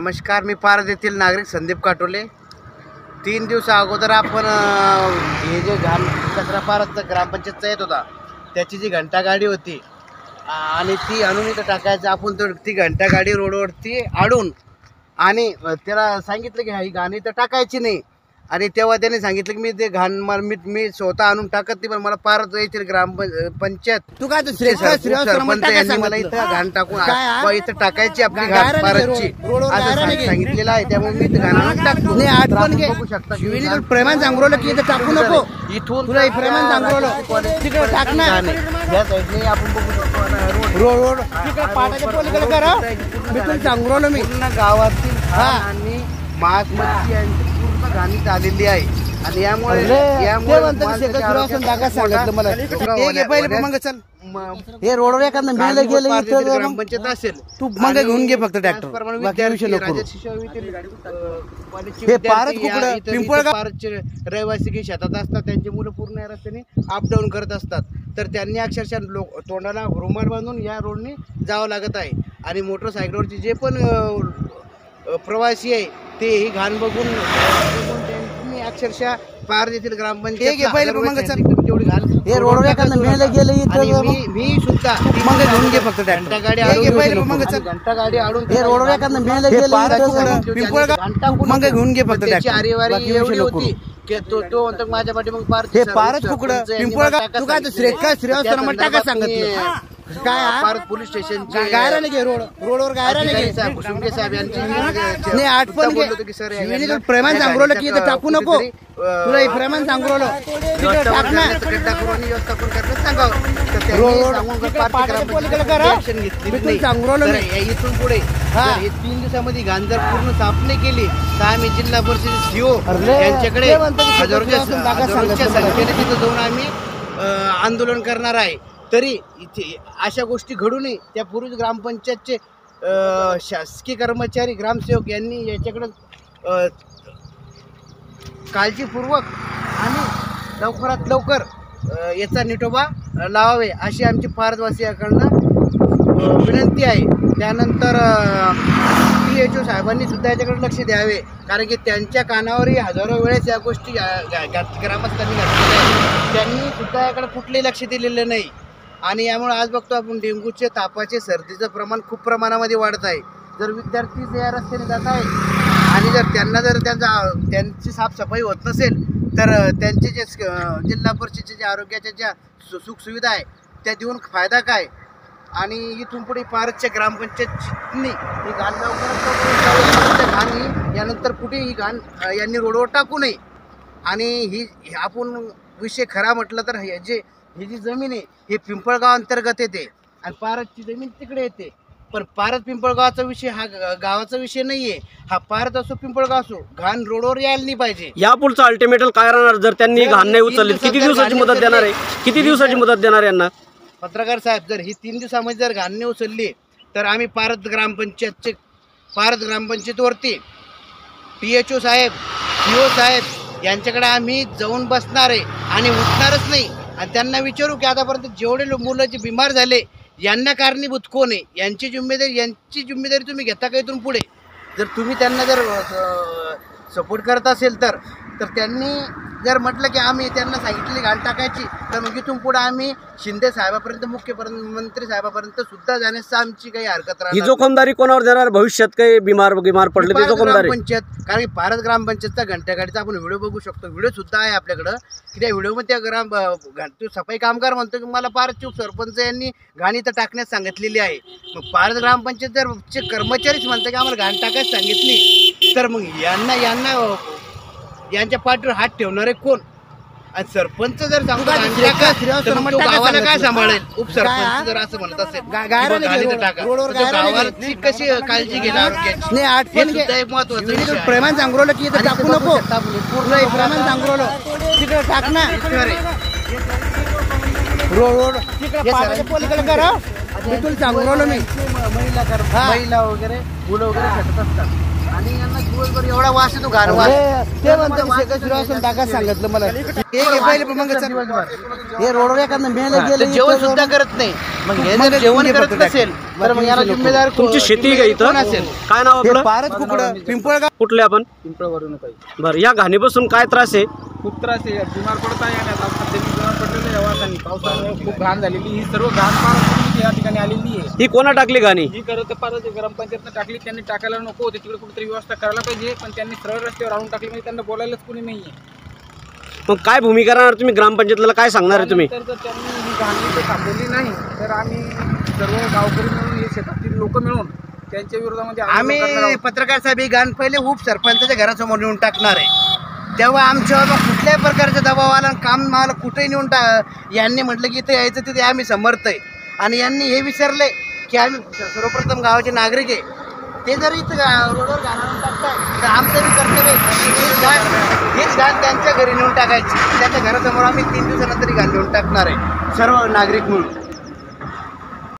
नमस्कार, मी पारद येथील नागरिक संदीप काटोले। 3 दिवस अगोदर आपण हे जे घाण कचरा पारदचा ग्रामपंचायतचा येत होता त्याची जी घंटा गाडी होती आणि ती आणून इथं टाकायचं आपण, तर ती घंटा गाडी रोडवरती आडून आणि त्याला सांगितलं की ही घाण इथं टाकायची नाही। आणि तेव्हा त्याने सांगितलं की मी ते घाण मी स्वतः आणून टाकत नाही, पण मला पारद येथील ग्रामपंचायत तू काय सरपंच यांनी मला इथं घाण टाकून इथं टाकायची आपली घाण पारदची असं सांगितलेलं आहे। त्यामुळे मी घाण आणून टाकतो। बघू शकता प्रेमान सांगरोलं की इथं टाकू नको, इथून तुला प्रेमान सांगरोलं तिकडे टाकणार या साईडने आपण बघू शकतो रोड तिकडे पाटाच्या पलीकडे करा। मी तुला सांगरोलं मी पूर्ण गावातील आणि महात्माची यांची पूर्ण घाणी आलेली आहे। आणि यामुळे हे रोडवर एखादं मिळलं गेलं ग्रामपंचायत असेल तू मग घेऊन घे फक्त ट्रॅक्टर, हे पारद कुकडं पिंपळगाव रहिवासी की शेतात असतात, त्यांची मुलं पूर्ण या रस्त्याने अप डाऊन करत असतात, तर त्यांनी अक्षरशः तोंडाला रुमाल बांधून या रोडने जावं लागत आहे। आणि मोटरसायकलवरची जे पण प्रवासी आहे ते ही घाण बघून त्यांनी अक्षरशः पारद येथील ग्रामपंचायत हे रोडवर एखादं मिळलं गेलं मी सुद्धा मग घेऊन घे फक्त घंटा गाडी आडून हे रोडवर एखादं मिळलं गेलं पिंपळगाव मग घेऊन घे फक्त त्याची आरेवारी एवढी होती की तो म्हणतो माझ्या पाठी मग पारद कुकडं पिंपळगाव तू काय श्रेयस टाका सांगत काय पारद पोलीस स्टेशन गायरा नाही रोडवर गायरा नाही शिंदे साहेब यांची नाही आठवण की सर प्रेमान सांगरोलं की इथं टाकू नको, तुला प्रेमान सांगरोलं तिकडे टाकणार व्यवस्थापन करण्यास सांगावं। इथून पुढे 3 दिवसामध्ये घाण जर पूर्ण साफ नाही केली तर आम्ही जिल्हा परिषद सीओ यांच्याकडे हजारोच्या संख्येने तिथं जाऊन आम्ही आंदोलन करणार आहे। तरी इथे अशा गोष्टी घडू नये त्यापूर्वीच ग्रामपंचायतचे शासकीय कर्मचारी ग्रामसेवक यांनी याच्याकडे काळजीपूर्वक आणि लवकरात लवकर याचा निटोबा लावावे अशी आमची पारदवासियांकडून विनंती आहे। त्यानंतर PHO साहेबांनी सुद्धा याच्याकडे लक्ष द्यावे, कारण की त्यांच्या कानावरही हजारो वेळेस या गोष्टी ग्रामस्थांनी घातलेल्या आहेत, त्यांनी सुद्धा याकडे कुठलेही लक्ष दिलेलं नाही। आणि यामुळे आज बघतो आपण डेंग्यूचे, तापाचे, सर्दीचं प्रमाण खूप प्रमाणामध्ये वाढत आहे। जर विद्यार्थी या रस्त्याने जात आहे आणि जर त्यांना जर त्यांची साफसफाई होत नसेल तर त्यांचे जे जिल्हा परिषदेच्या ज्या आरोग्याच्या ज्या सुखसुविधा आहे त्या देऊन फायदा काय। आणि इथून पुढे पारदच्या ग्रामपंचायतनी ही घाण घाण यानंतर कुठे ही घाण यांनी रोडवर टाकू नये। आणि ही आपण विषय खरा म्हटलं तर ही जी जमीन आहे ही पिंपळगाव अंतर्गत येते आणि पारदची जमीन तिकडे येते, पण पारद पिंपळगावचा विषय हा गावाचा विषय नाहीये। हा पारद असो पिंपळगाव असो, घाण रोडवर यायला नाही पाहिजे। या पुढचं अल्टिमेटल काय राहणार जर त्यांनी घाण नाही उचलली? किती दिवसाची मुदत देणार आहे? किती दिवसाची मुदत देणार यांना? पत्रकार साहेब, जर ही 3 दिवसामध्ये जर घाण नाही उचलली तर आम्ही पारद ग्रामपंचायतीवरती PHO साहेब, CO साहेब यांच्याकडे आम्ही जाऊन बसणार आहे आणि उठणारच नाही। आणि त्यांना विचारू की आतापर्यंत जेवढे मुलं जे बिमार झाले यांना कारणीभूत कोण आहे, यांची जिम्मेदारी तुम्ही घेता का इथून पुढे? जर तुम्ही त्यांना जर सपोर्ट करत असेल तर त्यांनी जर म्हटलं की आम्ही त्यांना सांगितले घाण टाकायची तर मग इथून पुढे आम्ही शिंदे साहेबापर्यंत, मुख्यमंत्री साहेबापर्यंत सुद्धा जाण्यास आमची काही हरकत राहणार। ही जोखमदारी कोणावर देणार? भविष्यात काही बिमार पडले ते जोखमदारी पंचायत, कारण की पारद ग्रामपंचायतचा घंटा गाडीचा आपण व्हिडिओ बघू शकतो, व्हिडिओ सुद्धा आहे आपल्याकडं की त्या व्हिडिओमध्ये त्या सफाई कामगार म्हणतो की मला पारदचे सरपंच यांनी घाण इथं टाकण्यास सांगितलेली आहे। मग पारद ग्रामपंचायत जर कर्मचारीच म्हणतात की आम्हाला घाण टाकायला सांगितली तर मग यांच्या पाठीवर हात ठेवणारे कोण? आणि सरपंच जर सांगतो गावाला काय सांभाळेल? उपसरपंच जर असं म्हणत असेल गावाची कशी काळजी घेणार आरोग्याची? एक महत्वाचं प्रेमान सांगरोलं की इथं टाकू नको, प्रेमान सांगरोलं तिकडे टाकणार रोड तिकडे पाटाच्या पलीकडे करा। मी तुला सांगरोलं मी महिला वगैरे मुलं वगैरे भेटत असतात आणि यांना दिवसभर एवढा वास येतो घाण वास. ते म्हणतो शेखर श्रीवास्तव टाका सांगितलं मला हे घे पहिले पण मग चल. हे रोडवर एखादं मेलं ते गेलं जेवण सुद्धा करत नाही. मग हे जर जेवण करत नसेल तर मग याला जिम्मेदार तुमची शेती आहे का कोण इथं? असेल? काय नाव हे आपलं? पारच कुकडं पिंपळगाव कुठले आपण? पिंपळवरून काही बरं, या घाणीपासून काय त्रास आहे? खूप त्रास आहे. बिमार पडत आहे आणि आता सध्या बिमार पडलेलं आहे वासाने. पावसामुळे खूप घाण झालेली. ही सर्व घाण पार या ठिकाणी आलेली आहे. ही कोणा टाकली घाणी? ही करत पारच ग्रामपंचायतनं टाकली. त्यांनी टाकायला नको होते, तिकडे कुठेतरी व्यवस्था करायला पाहिजे, पण त्यांनी सरळ रस्त्यावर आणून टाकली. म्हणजे त्यांना बोलायलाच कोणी नाही आहे. मग काय भूमिका राहणार तुम्ही ग्रामपंचायतला काय सांगणार आहे तुम्ही? तर जर त्यांनी ही घाण इथे थांबवली नाही तर आम्ही सर्व गावकरी मिळून हे शेतातील लोक मिळून त्यांच्या विरोधामध्ये आंदोलन करणार आम्ही आहोत. पत्रकार साहेब ही घाण पहिले उपसरपंचाच्या घरासमोर नेऊन टाकणार आहे. तेव्हा आमच्यावर कुठल्याही प्रकारचा दबाव आला आणि काम मला कुठेही नेऊन यांनी म्हटलं की इथे यायचं तिथे आम्ही समर्थ आहे. आणि यांनी हे विसरले की आम्ही सर्वप्रथम गावाचे नागरिक आहे. ते जर इथं रोडवर घाण आणून टाकताय तर आमचं बी कर्तव्य आहे. हीच घाण त्यांच्या घरी नेऊन टाकायची. त्यांच्या घरासमोर आम्ही 3 दिवसानंतर ही घाण नेऊन टाकणार आहे सर्व नागरिक म्हणून.